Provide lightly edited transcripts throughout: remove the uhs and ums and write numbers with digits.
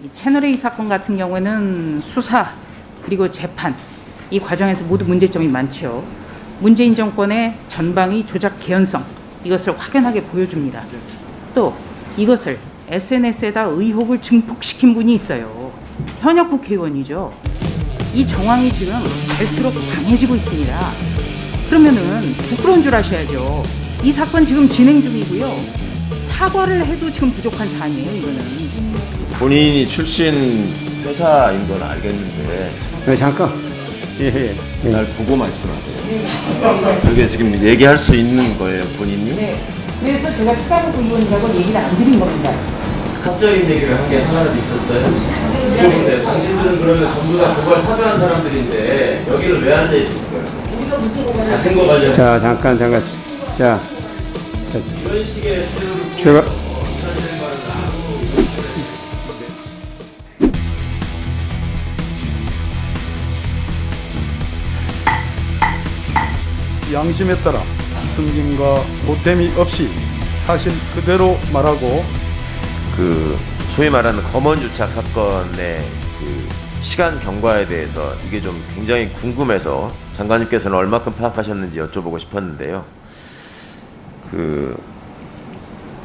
이 채널A 사건 같은 경우에는 수사 그리고 재판 이 과정에서 모두 문제점이 많죠. 문재인 정권의 전방위 조작 개연성 이것을 확연하게 보여줍니다. 또 이것을 SNS에다 의혹을 증폭시킨 분이 있어요. 현역 국회의원이죠. 이 정황이 지금 갈수록 강해지고 있습니다. 그러면은 부끄러운 줄 아셔야죠. 이 사건 지금 진행 중이고요. 사과를 해도 지금 부족한 사안이에요, 이거는. 본인이 출신 회사인 건 알겠는데 네, 잠깐. 예. 날 보고 말씀하세요. 그게 지금 얘기할 수 있는 거예요, 본인이? 네. 그래서 제가 추가로 의원이라고 얘기를 안 드린 겁니다. 사적인 얘기를 한 게 하나라도 있었어요? 물어보세요. 당신들은 그러면 전부 다 고발 사주한 사람들인데 여기는 왜 앉아 있을 거예요? 자신과 관련 자, 잠깐. 자, 이런 식의 태도를 제가 양심에 따라 숨김과 보탬이 없이 사실 그대로 말하고 그 소위 말하는 검언주착 사건의 그 시간 경과에 대해서 이게 좀 굉장히 궁금해서 장관님께서는 얼마큼 파악하셨는지 여쭤보고 싶었는데요.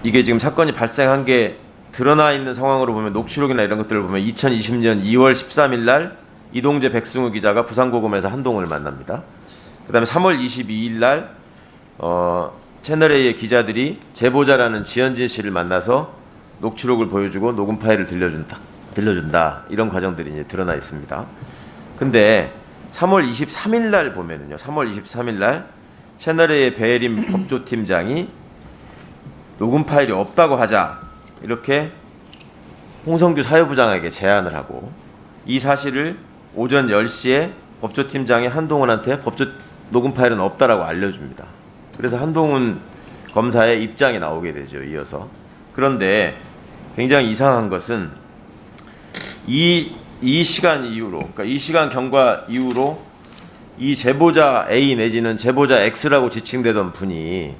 이게 지금 사건이 발생한 게 드러나 있는 상황으로 보면 녹취록이나 이런 것들을 보면 2020년 2월 13일 날 이동재 백승우 기자가 부산고검에서 한동훈을 만납니다. 그다음에 3월 22일 날 채널A의 기자들이 제보자라는 지현진 씨를 만나서 녹취록을 보여주고 녹음 파일을 들려준다 이런 과정들이 이제 드러나 있습니다. 근데 3월 23일 날 보면은요, 3월 23일 날 채널A의 배혜림 법조팀장이 녹음 파일이 없다고 하자 이렇게 홍성규 사회부장에게 제안을 하고 이 사실을 오전 10시에 법조팀장이 한동훈한테 녹음 파일은 없다라고 알려줍니다. 그래서 한동훈 검사의 입장이 나오게 되죠, 이어서. 그런데 굉장히 이상한 것은 이 시간 이후로, 그러니까 이 시간 경과 이후로 이 제보자 A 내지는 제보자 X라고 지칭되던 분이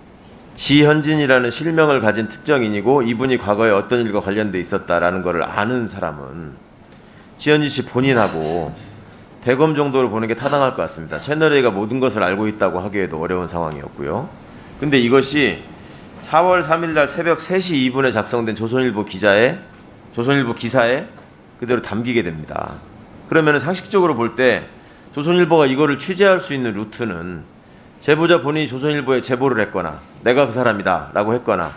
지현진이라는 실명을 가진 특정인이고 이분이 과거에 어떤 일과 관련돼 있었다라는 것을 아는 사람은 지현진 씨 본인하고 대검 정도로 보는 게 타당할 것 같습니다. 채널A가 모든 것을 알고 있다고 하기에도 어려운 상황이었고요. 근데 이것이 4월 3일 날 새벽 3시 2분에 작성된 조선일보 기사에 그대로 담기게 됩니다. 그러면 상식적으로 볼 때 조선일보가 이거를 취재할 수 있는 루트는 제보자 본인이 조선일보에 제보를 했거나 내가 그 사람이다 라고 했거나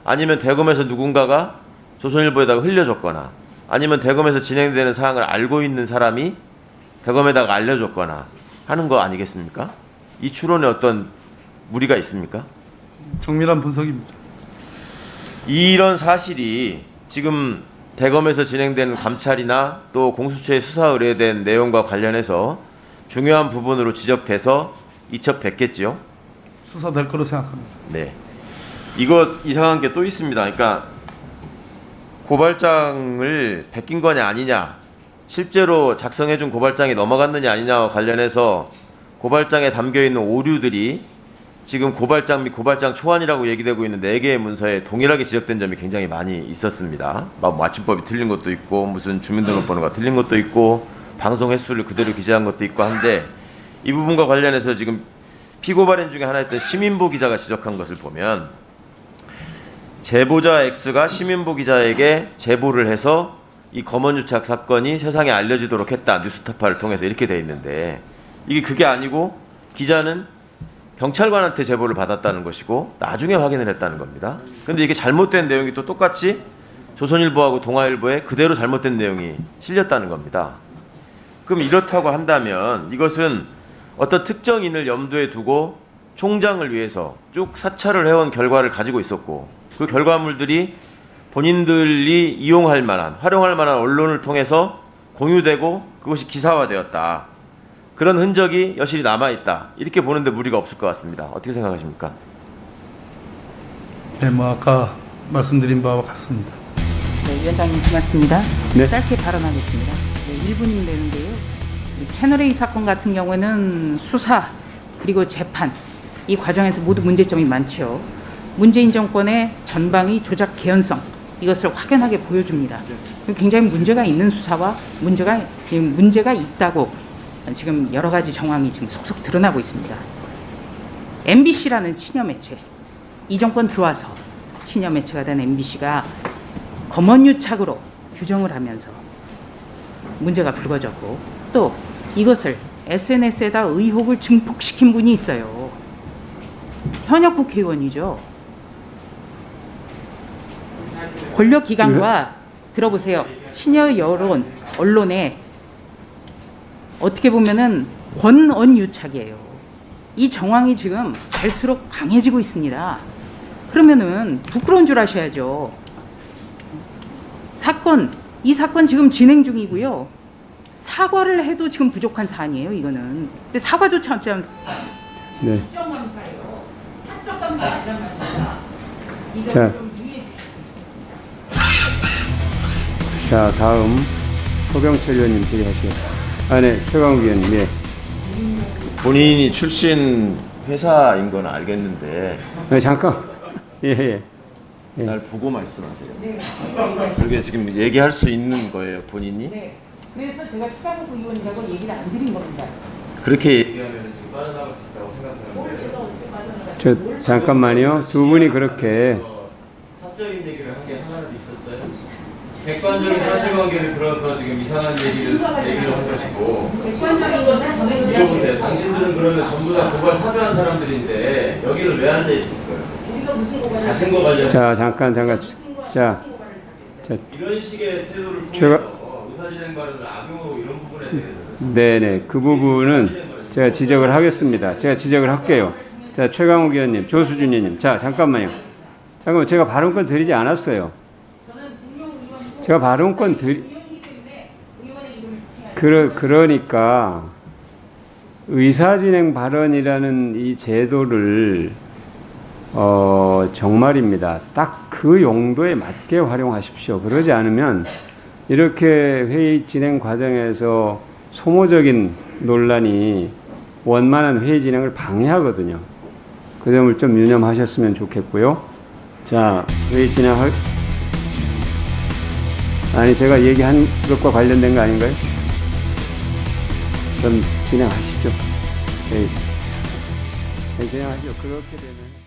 아니면 대검에서 누군가가 조선일보에다가 흘려줬거나 아니면 대검에서 진행되는 사항을 알고 있는 사람이 대검에다가 알려줬거나 하는 거 아니겠습니까? 이 추론에 어떤 무리가 있습니까? 정밀한 분석입니다. 이런 사실이 지금 대검에서 진행되는 감찰이나 또 공수처의 수사 의뢰된 내용과 관련해서 중요한 부분으로 지적돼서 이첩됐겠죠. 수사될 거로 생각합니다. 네. 이거 이상한 게 또 있습니다. 그러니까 고발장을 베낀 거냐 아니냐, 실제로 작성해준 고발장이 넘어갔느냐 아니냐와 관련해서 고발장에 담겨있는 오류들이 지금 고발장 및 고발장 초안이라고 얘기되고 있는 4개의 문서에 동일하게 지적된 점이 굉장히 많이 있었습니다. 맞춤법이 틀린 것도 있고 무슨 주민등록번호가 틀린 것도 있고 방송 횟수를 그대로 기재한 것도 있고 한데 이 부분과 관련해서 지금 피고발인 중에 하나였던 시민보 기자가 지적한 것을 보면 제보자 X가 시민보 기자에게 제보를 해서 이 검언유착 사건이 세상에 알려지도록 했다. 뉴스타파를 통해서 이렇게 돼 있는데 이게 그게 아니고 기자는 경찰관한테 제보를 받았다는 것이고 나중에 확인을 했다는 겁니다. 근데 이게 잘못된 내용이 또 똑같이 조선일보하고 동아일보에 그대로 잘못된 내용이 실렸다는 겁니다. 그럼 이렇다고 한다면 이것은 어떤 특정인을 염두에 두고 총장을 위해서 쭉 사찰을 해온 결과를 가지고 있었고 그 결과물들이 본인들이 이용할 만한, 활용할 만한 언론을 통해서 공유되고 그것이 기사화되었다. 그런 흔적이 여실히 남아있다. 이렇게 보는데 무리가 없을 것 같습니다. 어떻게 생각하십니까? 네, 아까 말씀드린 바와 같습니다. 네, 위원장님 고맙습니다. 네. 짧게 발언하겠습니다. 네, 1분이면 되는데요. 이 채널A 사건 같은 경우에는 수사 그리고 재판 이 과정에서 모두 문제점이 많죠. 문재인 정권의 전방위 조작 개연성 이것을 확연하게 보여줍니다. 굉장히 문제가 있는 수사와 문제가 있다고 지금 여러 가지 정황이 지금 속속 드러나고 있습니다. MBC라는 친여 매체, 이 정권 들어와서 친여 매체가 된 MBC가 검언유착으로 규정을 하면서 문제가 불거졌고, 또 이것을 SNS에다 의혹을 증폭시킨 분이 있어요. 현역 국회의원이죠. 권력기관과 들어보세요. 친여 여론, 언론에 어떻게 보면은 권언유착이에요. 이 정황이 지금 갈수록 강해지고 있습니다. 그러면은 부끄러운 줄 아셔야죠. 이 사건 지금 진행 중이고요. 사과를 해도 지금 부족한 사안이에요, 이거는. 근데 사과조차 없지 않습니까? 네. 국정감사예요. 사적 감사란 말입니다. 이거 자. 좀 유의해 주시겠습니다. 자, 다음 소병철 의원님 질의하시겠습니다. 아, 네. 최강욱 의원님. 예. 본인이 출신 회사인 건 알겠는데 네, 잠깐. 예, 예. 예. 날 보고 말씀하세요. 네. 그게 지금 얘기할 수 있는 거예요, 본인이? 네. 그래서 제가 추가국 의원이라고 얘기를 안 드린 겁니다. 그렇게 얘기하면 지금 빠져나갈 수 있다고 생각하는데 저 잠깐만요. 두 분이 그렇게 사적인 얘기를 한 게 하나라도 있었어요? 객관적인 사실관계를 들어서 지금 이상한 얘기를 한 것이고, 객관적인 것은 저는 이거 보세요. 당신들은 그러면 전부 다 고발 사주한 사람들인데 여기를 왜 앉아 있습니까? 우리가 무슨 고발을 자신과 관련 자, 잠깐. 자, 이런 식의 태도를 제가- 통해서 의사진행 발언을 악용하고 이런 부분에 대해서는 네네. 그 부분은 제가 지적을 하겠습니다. 제가 지적을 할게요. 자, 최강욱 의원님, 조수진 의원님. 자, 잠깐만요. 잠깐만, 제가 발언권 드리지 않았어요. 제가 발언권 그러니까 의사진행 발언이라는 이 제도를 정말입니다. 딱 그 용도에 맞게 활용하십시오. 그러지 않으면 이렇게 회의 진행 과정에서 소모적인 논란이 원만한 회의 진행을 방해하거든요. 그 점을 좀 유념하셨으면 좋겠고요. 자, 회의 아니, 제가 얘기한 것과 관련된 거 아닌가요? 좀 진행하시죠. 회의 진행하시죠. 그렇게 되면